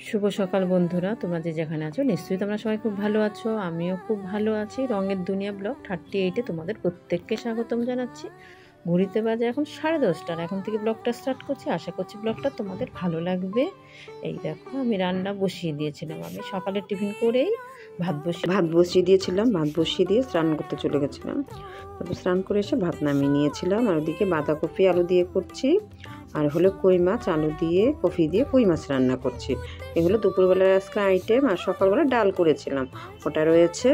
শুভ সকাল বন্ধুরা, তোমরা যে যেখানে আছো নিশ্চয়ই তোমরা সবাই খুব ভালো আছো। আমিও খুব ভালো আছি। রঙের দুনিয়া ব্লগ 38-এ তোমাদের প্রত্যেককে স্বাগতম জানাচ্ছি। ঘড়িতে বাজে এখন 10:30। এখন থেকে ব্লগটা স্টার্ট করছি। আশা করছি ব্লগটা তোমাদের ভালো লাগবে। এই দেখো, আমি রান্না বসিয়ে দিয়েছিলাম। আমি সকালে টিফিন করেই ভাত বসিয়ে দিয়েছিলাম। ভাত বসিয়ে দিয়ে স্নান করতে চলে গেছিলাম। তারপর স্নান করে এসে ভাত নামিয়ে নিয়েছিলাম। আর ওদিকে বাঁধাকপি আলু দিয়ে করছি, আর হলো কই মাছ আলু দিয়ে কফি দিয়ে কই মাছ রান্না করছি। এগুলো দুপুরবেলার আজকে আইটেম। আর সকালবেলা ডাল করেছিলাম, ওটা রয়েছে।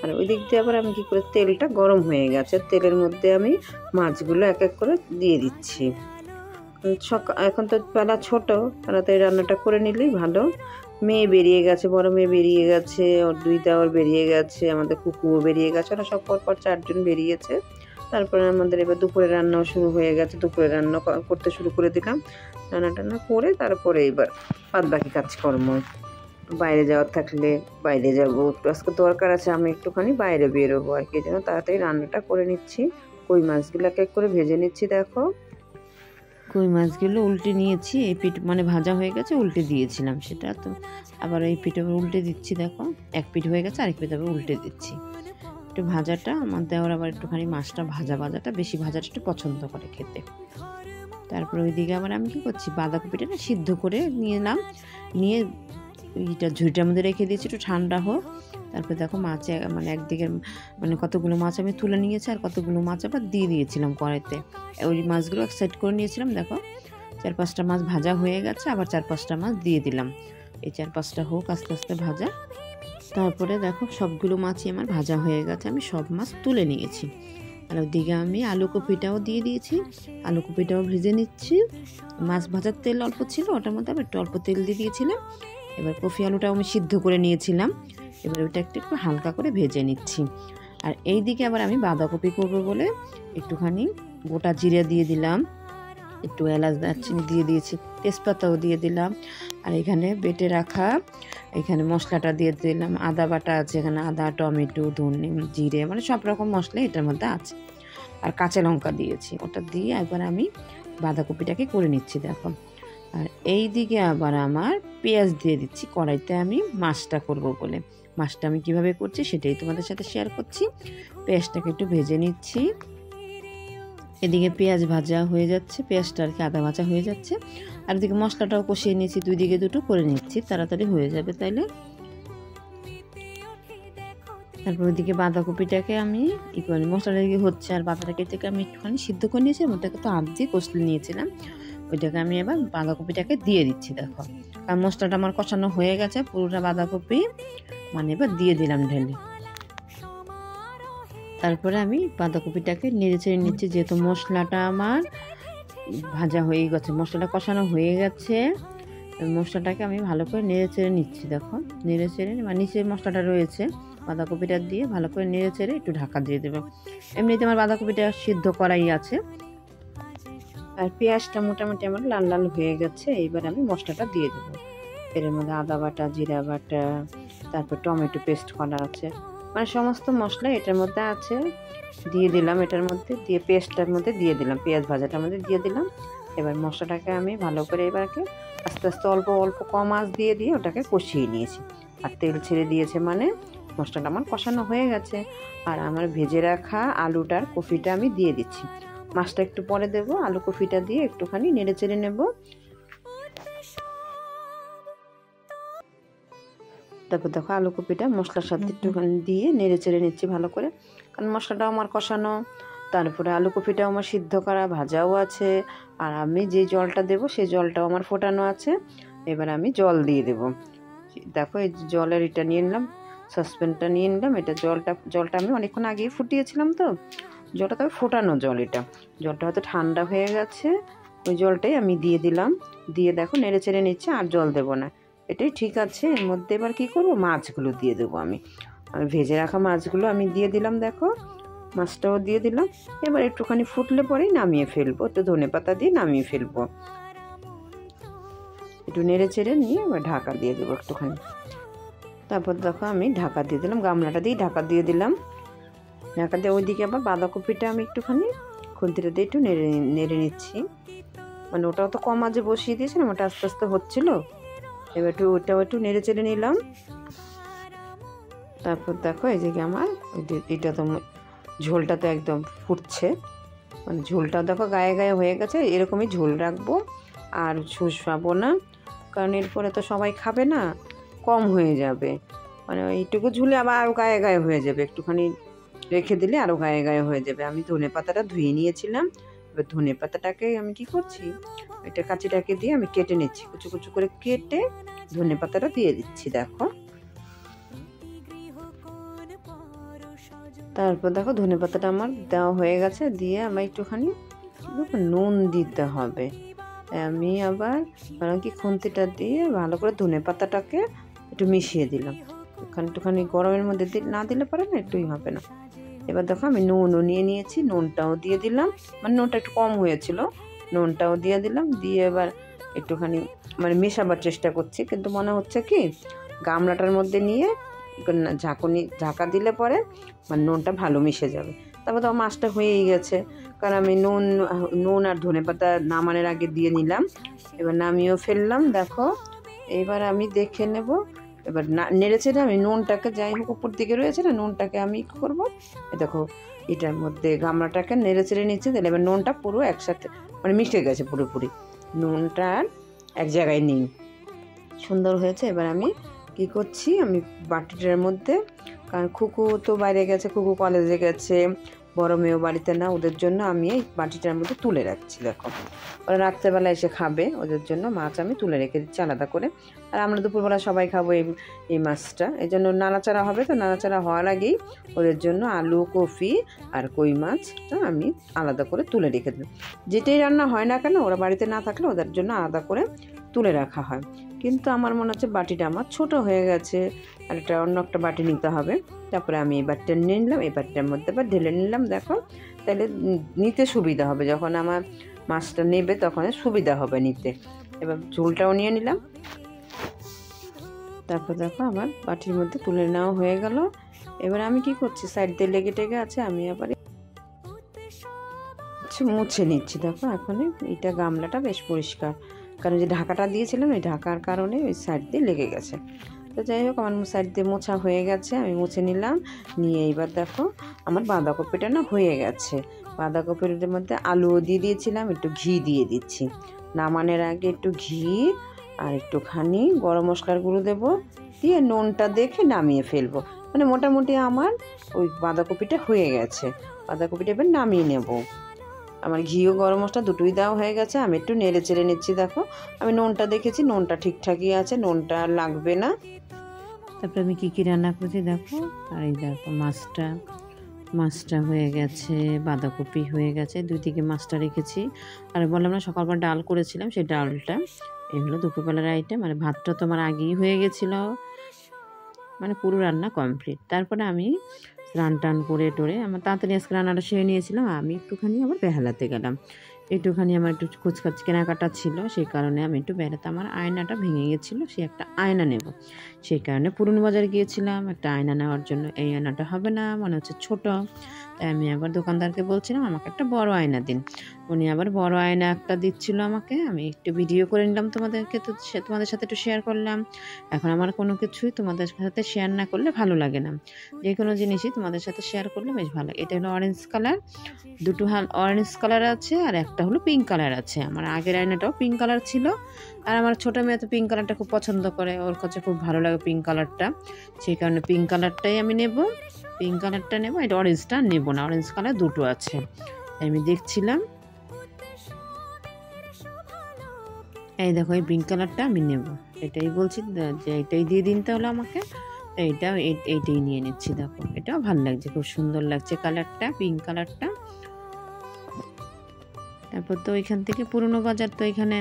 আর ওই দিক দিয়ে আবার আমি কী করে, তেলটা গরম হয়ে গেছে, তেলের মধ্যে আমি মাছগুলো এক এক করে দিয়ে দিচ্ছি। এখন তো বেলা ছোটো, তাড়াতাড়ি রান্নাটা করে নিলেই ভালো। মেয়ে বেরিয়ে গেছে, বড় মেয়ে বেরিয়ে গেছে, ওর দুই দেওর বেরিয়ে গেছে, আমাদের কুকুরও বেরিয়ে গেছে। ওরা সব পর 4জন বেরিয়েছে। তারপরে আমাদের এবার দুপুরে রান্নাও শুরু হয়ে গেছে। দুপুরে রান্না করতে শুরু করে দিলাম। রান্না টান্না করে তারপরে এবার বাদ বাকি কাজকর্ম, বাইরে যাওয়ার থাকলে বাইরে যাবো। আজকে দরকার আছে, আমি একটুখানি বাইরে বেরোবো আর কি, যেন তাড়াতাড়ি রান্নাটা করে নিচ্ছি। কই মাছগুলো এক এক করে ভেজে নিচ্ছি। দেখো, কই মাছগুলো উল্টে নিয়েছি। এই পিঠ মানে ভাজা হয়ে গেছে, উল্টে দিয়েছিলাম সেটা, তো আবার এই পিঠ আবার উল্টে দিচ্ছি। দেখো, এক পিঠ হয়ে গেছে, আরেক পিঠ আবার উল্টে দিচ্ছি। একটু ভাজাটা আমার দেওয়ার আবার একটুখানি মাছটা ভাজাটা বেশি ভাজাটা একটু পছন্দ করে খেতে। তারপর ওইদিকে আবার আমি কী করছি, বাঁধাকপিটা না সিদ্ধ করে নিয়ে এইটা ঝুড়িটার মধ্যে রেখে দিয়েছি একটু ঠান্ডা হোক। তারপর দেখো মাছে মানে একদিকে মানে কতগুলো মাছ আমি তুলে নিয়েছি, আর কতগুলো মাছ আবার দিয়ে দিয়েছিলাম কড়াইতে। ওই মাছগুলো এক সাইড করে নিয়েছিলাম। দেখো, 4-5টা মাছ ভাজা হয়ে গেছে, আবার 4-5টা মাছ দিয়ে দিলাম। এই 4-5টা হোক আস্তে আস্তে ভাজা। তারপরে দেখো, সবগুলো মাছই আমার ভাজা হয়ে গেছে, আমি সব মাছ তুলে নিয়েছি। আর ওদিকে আমি আলু কপিটাও দিয়ে দিয়েছি, আলু কপিটাও ভেজে নিচ্ছি। মাছ ভাজার তেল অল্প ছিল, ওটার মধ্যে আবার একটু অল্প তেল দিয়ে দিয়েছিলাম। এবার কফি আলুটাও আমি সিদ্ধ করে নিয়েছিলাম। এবার ওইটা একটু হালকা করে ভেজে নিচ্ছি। আর এই দিকে আবার আমি বাঁধাকপি করবো বলে একটুখানি গোটা জিরে দিয়ে দিলাম, একটু এলাচ দারচিনি দিয়ে দিয়েছি, তেজপাতাও দিয়ে দিলাম। আর এখানে বেটে রাখা এখানে মশলাটা দিয়ে দিলাম। আদা বাটা আছে এখানে, আদা, টমেটো, ধনে, জিরে, মানে সব রকম মশলা এটার মধ্যে আছে। আর কাঁচা লঙ্কা দিয়েছি, ওটা দিয়ে একবার আমি বাঁধাকপিটাকে করে নিচ্ছি। দেখো, আর এই দিকে আবার আমার পেঁয়াজ দিয়ে দিচ্ছি কড়াইতে, আমি মাছটা করব বলে। মাছটা আমি কিভাবে করছি সেটাই তোমাদের সাথে শেয়ার করছি। পেঁয়াজটাকে একটু ভেজে নিচ্ছি। এদিকে পেঁয়াজ ভাজা হয়ে যাচ্ছে, পেঁয়াজটা আর কি আদা ভাজা হয়ে যাচ্ছে। আর এদিকে মশলাটাও কষিয়ে নিয়েছি, দুই দিকে দুটো করে নিচ্ছি, তাড়াতাড়ি হয়ে যাবে তাইলে। তারপর ওইদিকে বাঁধাকপিটাকে আমি মশলাটা দিকে হচ্ছে, আর বাঁধাটাকে থেকে আমি একটুখানি সিদ্ধ করে নিয়েছি, ওটাকে তো আধ দিয়ে কষলে নিয়েছিলাম। ওইটাকে আমি এবার বাঁধাকপিটাকে দিয়ে দিচ্ছি। দেখো, আর মশলাটা আমার কষানো হয়ে গেছে পুরোটা, বাঁধাকপি মানে এবার দিয়ে দিলাম ঢেলে। তারপরে আমি বাঁধাকপিটাকে নেড়ে চেড়ে নিচ্ছি, যেহেতু মশলাটা আমার ভাজা হয়ে গেছে, মশলাটা কষানো হয়ে গেছে। মশলাটাকে আমি ভালো করে নেড়ে চেড়ে নিচ্ছি। দেখো, নেড়ে চেড়ে মানে নিচে মশলাটা রয়েছে, বাঁধাকপিটা দিয়ে ভালো করে নেড়ে চেড়ে একটু ঢাকা দিয়ে দেবো। এমনিতে আমার বাঁধাকপিটা সিদ্ধ করাই আছে। আর পেঁয়াজটা মোটামুটি আমার লাল লাল হয়ে গেছে। এইবার আমি মশলাটা দিয়ে দেবো। এর মধ্যে আদা বাটা, জিরা বাটা, তারপর টমেটো পেস্ট করা আছে, মানে সমস্ত মশলা এটার মধ্যে আছে, দিয়ে দিলাম। এটার মধ্যে দিয়ে পেস্টটার মধ্যে দিয়ে দিলাম, পেঁয়াজ ভাজাটার মধ্যে দিয়ে দিলাম। এবার মশলাটাকে আমি ভালো করে এবারকে আস্তে আস্তে অল্প অল্প কম আঁচ দিয়ে ওটাকে কষিয়ে নিয়েছি। আর তেল ছেড়ে দিয়েছে, মানে মশলাটা আমার কষানো হয়ে গেছে। আর আমার ভেজে রাখা আলুটার কফিটা আমি দিয়ে দিচ্ছি। মাছটা একটু পরে দেবো, আলু কফিটা দিয়ে একটুখানি নেড়ে চেড়ে নেবো। তারপর দেখো, আলু কপিটা মশলার সাথে একটুখানি দিয়ে নেড়ে চেড়ে নিচ্ছি ভালো করে, কারণ মশলাটাও আমার কষানো, তারপরে আলু কপিটাও আমার সিদ্ধ করা, ভাজাও আছে। আর আমি যে জলটা দেবো সেই জলটাও আমার ফোটানো আছে। এবার আমি জল দিয়ে দেবো। দেখো, এই জলের এটা নিয়ে নিলাম, সসপ্যানটা নিয়ে নিলাম। এটা জলটা আমি অনেকক্ষণ আগেই ফুটিয়েছিলাম, তো জলটা তবে ফোটানো জল। জলটা হয়তো ঠান্ডা হয়ে গেছে, ওই জলটাই আমি দিয়ে দিলাম। দিয়ে দেখো নেড়ে চেড়ে নিচ্ছে, আর জল দেবো না, এটাই ঠিক আছে। এর মধ্যে এবার কী করবো, মাছগুলো দিয়ে দেবো। আমি ভেজে রাখা মাছগুলো আমি দিয়ে দিলাম। দেখো, মাছটাও দিয়ে দিলাম। এবার একটুখানি ফুটলে পরেই নামিয়ে ফেলবো, একটু ধনেপাতা দিয়ে নামিয়ে ফেলবো। একটু নেড়ে চেড়ে নিয়ে এবার ঢাকা দিয়ে দেবো একটুখানি। তারপর দেখো, আমি ঢাকা দিয়ে দিলাম, গামলাটা দিয়ে ঢাকা দিয়ে দিলাম। ঢাকা দিয়ে ওইদিকে আবার বাঁধাকপিটা আমি একটুখানি খুন্তিটা দিয়ে একটু নেড়ে নিচ্ছি। মানে ওটাও তো কম আঁচে বসিয়ে দিয়েছিলাম, ওটা আস্তে আস্তে হচ্ছিলো। এবার ওটাও একটু নেড়ে চেড়ে নিলাম। তারপর দেখো এই যে আমার এটা তো ঝোলটা তো একদম ফুটছে, মানে ঝোলটা দেখো গায়ে গায়ে হয়ে গেছে। এরকমই ঝোল রাখবো, আর শুষাবো না, কারণ এরপরে তো সবাই খাবে না, কম হয়ে যাবে। মানে এইটুকু ঝুলে আবার আরও গায়ে গায়ে হয়ে যাবে, একটুখানি রেখে দিলে আরও গায়ে গায়ে হয়ে যাবে। আমি ধনে পাতাটা ধুয়ে নিয়েছিলাম। এবার ধনে পাতাটাকে আমি কি করছি, এটা কাঁচিটাকে দিয়ে আমি কেটে নিচ্ছি, কুচু কুচু করে কেটে ধনে পাতাটা দিয়ে দিচ্ছি। দেখো তারপর দেখো ধনে পাতাটা আমার দেওয়া হয়ে গেছে, দিয়ে আমার একটুখানি নুন দিতে হবে। আমি আবার কি খুন্তিটা দিয়ে ভালো করে ধনে পাতাটাকে একটু মিশিয়ে দিলাম। একটুখানি গরমের মধ্যে না দিলে পারে না, একটুই হবে না। এবার দেখো আমি নুনও নিয়ে নিয়েছি, নুনটাও দিয়ে দিলাম, মানে নুনটা একটু কম হয়েছিল, নুনটাও দিয়ে দিলাম। দিয়ে এবার একটুখানি মানে মেশাবার চেষ্টা করছি, কিন্তু মনে হচ্ছে কি গামলাটার মধ্যে নিয়ে ঢাকা দিলে পরে মানে নুনটা ভালো মিশে যাবে। তারপর তো মাছটা হয়েই গেছে, কারণ আমি নুন আর ধনেপাতা নামানোর আগে দিয়ে নিলাম। এবার নামিয়েও ফেললাম। দেখো এবার আমি দেখে নেব, এবার নেড়ে চেড়ে আমি নুনটাকে, যাই হোক উপর দিকে রয়েছে না, নুনটাকে আমি কী করবো, দেখো এটার মধ্যে গামলাটাকে নেড়ে চেড়ে নিচ্ছে। তাহলে এবার নুনটা পুরো একসাথে মানে মিশে গেছে পুরোপুরি, নুনটা আর এক জায়গায় নেই, সুন্দর হয়েছে। এবার আমি কি করছি, আমি বাটিটার মধ্যে, কারণ খুকু তো বাইরে গেছে, খুকু কলেজে গেছে, বড় মেয়েও বাড়িতে না, ওদের জন্য আমি এই বাটিটার মধ্যে তুলে রাখছি। দেখো ওরা রাত্রেবেলা এসে খাবে, ওদের জন্য মাছ আমি তুলে রেখে দিচ্ছি আলাদা করে। আর আমরা দুপুরবেলা সবাই খাবো এই মাছটা, এই জন্য নাড়াচাড়া হবে। তো নাড়াচাড়া হওয়ার আগেই ওদের জন্য আলু, কফি আর কই মাছটা আমি আলাদা করে তুলে রেখে দিই। যেটাই রান্না হয় না কেন, ওরা বাড়িতে না থাকলে ওদের জন্য আলাদা করে তুলে রাখা হয়। কিন্তু আমার মনে হচ্ছে বাটিটা আমার ছোট হয়ে গেছে, আর একটা অন্য একটা বাটি নিতে হবে। তারপরে আমি এই বাটিটা নিয়ে নিলাম, এই বাটিটার মধ্যে আবার ঢেলে নিলাম। দেখো তাহলে নিতে সুবিধা হবে, যখন আমার মাছটা নেবে তখন সুবিধা হবে নিতে। এবার ঝোলটাও নিয়ে নিলাম। তারপর দেখো আমার বাটির মধ্যে তুলে নেওয়া হয়ে গেল। এবার আমি কি করছি, সাইড দিয়ে লেগে টেগে আছে, আমি আবার মুছে নিচ্ছি। দেখো এখন এটা গামলাটা বেশ পরিষ্কার, কারণ যে ঢাকাটা দিয়েছিলাম ওই ঢাকার কারণে ওই সাইড দিয়ে লেগে গেছে। তো যাই হোক আমার সাইড দিয়ে মোছা হয়ে গেছে, আমি মুছে নিলাম। নিয়ে এইবার দেখো আমার বাঁধাকপিটা না হয়ে গেছে। বাঁধাকপির মধ্যে আলুও দিয়ে দিয়েছিলাম, একটু ঘি দিয়ে দিচ্ছি। নামানোর আগে একটু ঘি আর একটুখানি গরম মশলার গুঁড়ো দেবো, দিয়ে নুনটা দেখে নামিয়ে ফেলবো। মানে মোটামুটি আমার ওই বাঁধাকপিটা হয়ে গেছে। বাঁধাকপিটা এবার নামিয়ে নেব। আমার ঘিও গরম মশলা দুটোই দেওয়া হয়ে গেছে, আমি একটু নেড়ে চেড়ে নিচ্ছি। দেখো আমি নুনটা দেখেছি, নুনটা ঠিকঠাকই আছে, নুনটা আর লাগবে না। তারপরে আমি কী কী রান্না করেছি দেখো, আর এই দেখো মাছটা হয়ে গেছে, বাঁধাকপি হয়ে গেছে, দুই দিকে মাছটা রেখেছি। আর বললাম না সকালবেলা ডাল করেছিলাম, সেই ডালটা এগুলো দুপুরবেলার আইটেম। মানে ভাতটা তো আমার আগেই হয়ে গেছিলো, মানে পুরো রান্না কমপ্লিট। তারপরে আমি স্নান টান করে টোরে আমার তাড়াতাড়ি আজকে রান্নাটা সেরে নিয়েছিলাম। আমি একটুখানি আবার বেহালাতে গেলাম, একটুখানি আমার একটু কুচকাচ কেনাকাটা ছিল, সেই কারণে আমি একটু বেড়াতে, আমার আয়নাটা ভেঙে গেছিলো, সে একটা আয়না নেব, সেই কারণে পুরনো বাজারে গিয়েছিলাম একটা আয়না নেওয়ার জন্য। এই আয়নাটা হবে না, মনে হচ্ছে ছোট, তাই আমি আবার দোকানদারকে বলছিলাম আমাকে একটা বড় আয়না দিন। উনি আবার বড় আয়না একটা দিচ্ছিল আমাকে। আমি একটু ভিডিও করে নিলাম তোমাদেরকে, তো তোমাদের সাথে একটু শেয়ার করলাম। এখন আমার কোনো কিছুই তোমাদের সাথে শেয়ার না করলে ভালো লাগে না, যে কোনো জিনিসই তোমাদের সাথে শেয়ার করলে বেশ ভালো। এটা হলো অরেঞ্জ কালার, দুটো অরেঞ্জ কালার আছে আর একটা হলো পিঙ্ক কালার আছে। আমার আগের আয়নাটাও পিঙ্ক কালার ছিল, আর আমার ছোটো মেয়ে তো পিঙ্ক কালারটা খুব পছন্দ করে, ওর কাছে খুব ভালো লাগে পিঙ্ক কালারটা, সেই কারণে পিঙ্ক কালারটাই আমি নেব, পিঙ্ক কালারটা নেব। এটা অরেঞ্জটা নেব না, অরেঞ্জ কালার দুটো আছে, আমি দেখছিলাম। এই দেখো এই পিঙ্ক কালারটা আমি নেব, এটাই বলছি যে এটাই দিয়ে দিন তাহলে আমাকে। এইটাই নিয়ে নিচ্ছি। দেখো এটাও ভালো লাগছে, খুব সুন্দর লাগছে কালারটা, পিঙ্ক কালারটা। তারপর তো এখান থেকে পুরনো বাজার, তো এখানে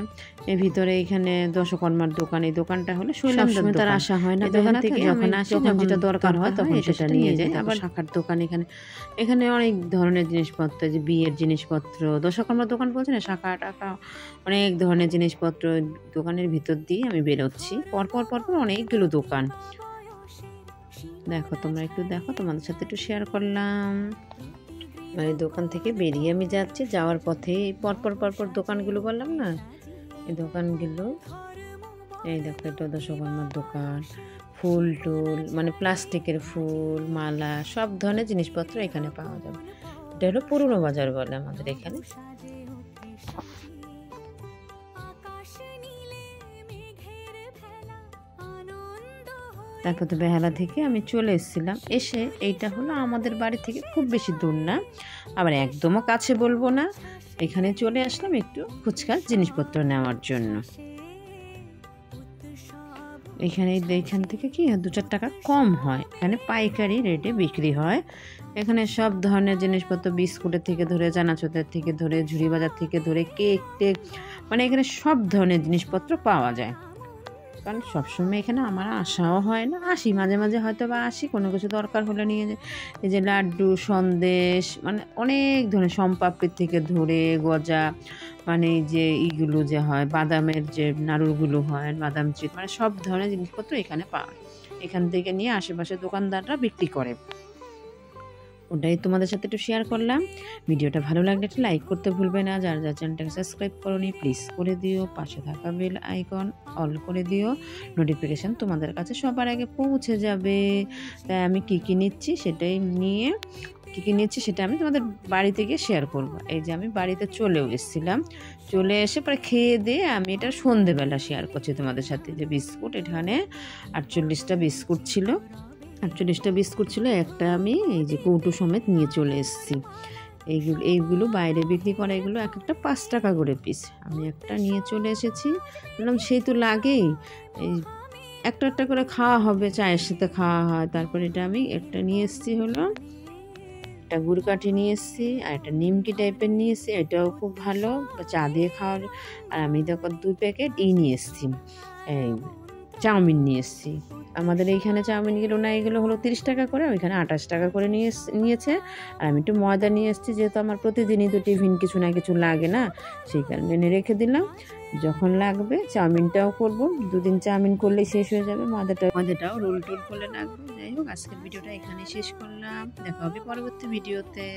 ভিতরে এখানে দশকর্মার দোকান, এই দোকানটা হলো শৈলামদার, তার আসা হয় না দোকান থেকে, যখন আসি যখন যেটা দরকার হয় তখন সেটা নিয়ে যাই। আবার শাখার দোকান, এখানে অনেক ধরনের জিনিসপত্র, যে বিয়ের জিনিসপত্র, দশকর্মার দোকান বলছে না, শাখা টাকা অনেক ধরনের জিনিসপত্র দোকানের ভিতর দিয়ে আমি বেরোচ্ছি। পরপর অনেকগুলো দোকান, দেখো তোমরা একটু দেখো, তোমাদের সাথে একটু শেয়ার করলাম। মানে দোকান থেকে বেরিয়ে আমি যাচ্ছি, যাওয়ার পথে পরপর দোকানগুলো বললাম না, এই দোকানগুলো এই দেখো এটা দশকর্মার দোকান, ফুল টুল মানে প্লাস্টিকের ফুল মালা সব ধরনের জিনিসপত্র এখানে পাওয়া যাবে। এটা হলো পুরনো বাজার বলে আমাদের এখানে। তারপর তো বেহালা থেকে আমি চলে এসেছিলাম, এসে এইটা হলো আমাদের বাড়ি থেকে খুব বেশি দূর না, আবার একদমও কাছে বলবো না। এখানে চলে আসলাম একটু ফুচকার জিনিসপত্র নেওয়ার জন্য। এখান থেকে কি 2-4 টাকা কম হয়, এখানে পাইকারি রেটে বিক্রি হয়। এখানে সব ধরনের জিনিসপত্র, বিস্কুটের থেকে ধরে চানাচুরের থেকে ধরে ঝুড়ি বাজার থেকে ধরে কেক টেক, মানে এখানে সব ধরনের জিনিসপত্র পাওয়া যায়। কারণ সবসময় এখানে আমার আসাও হয় না, আসি মাঝে মাঝে হয়তো বা আসি কোনো কিছু দরকার হলে নিয়ে যায়। এই যে লাড্ডু সন্দেশ মানে অনেক ধরনের সোনপাপড়ির থেকে ধরে গজা, মানে এই যে এইগুলো যে হয় বাদামের যে নাড়ুগুলো হয় বাদাম চিট, মানে সব ধরনের জিনিসপত্র এখানে পাওয়া যায়। এখান থেকে নিয়ে আশেপাশে দোকানদাররা বিক্রি করে। ওটাই তোমাদের সাথে একটু শেয়ার করলাম। ভিডিওটা ভালো লাগলে একটু লাইক করতে ভুলবে না, যারা যারা চ্যানেলটাকে সাবস্ক্রাইব করোনি প্লিজ করে দিও, পাশে থাকা বেল আইকন অল করে দিও, নোটিফিকেশান তোমাদের কাছে সবার আগে পৌঁছে যাবে। তাই আমি কী নিচ্ছি সেটা আমি তোমাদের বাড়ি থেকে শেয়ার করব। এই যে আমি বাড়িতে চলেও এসেছিলাম, চলে এসে পরে খেয়ে দিয়ে আমি এটা সন্ধেবেলা শেয়ার করছি তোমাদের সাথে। যে বিস্কুট এখানে 48টা বিস্কুট ছিল, 48টা বিস্কুট ছিল, একটা আমি এই যে কৌটো সমেত নিয়ে চলে এসেছি। এইগুলো বাইরে বিক্রি করা, এগুলো এক একটা 5 টাকা করে পিস, আমি একটা নিয়ে চলে এসেছি। বললাম সেই তো লাগেই, এই একটা একটা করে খাওয়া হবে, চায়ের সাথে খাওয়া হয়। তারপর এটা আমি একটা নিয়ে এসেছি, হলো একটা গুড় কাঠি নিয়ে এসেছি, আর একটা নিমকি টাইপের নিয়ে এসেছি, এটাও খুব ভালো চা দিয়ে খাওয়ার। আর আমি দেখো 2 প্যাকেট নিয়ে এসেছি, এই চাউমিন নিয়ে এসেছি। আমাদের এইখানে চাউমিনগুলো না এগুলো হলো 30 টাকা করে, ওইখানে 28 টাকা করে নিয়েছে। আর আমি একটু ময়দা নিয়ে এসেছি, যেহেতু আমার প্রতিদিনই তো টিফিন কিছু না কিছু লাগে না, সেই কারণে এনে রেখে দিলাম। যখন লাগবে চাউমিনটাও করব, 2 দিন চাউমিন করলেই শেষ হয়ে যাবে, ময়দাটাও রোল টোল করলে লাগবে। যাই হোক, আজকের ভিডিওটা এখানে শেষ করলাম, দেখা হবে পরবর্তী ভিডিওতে।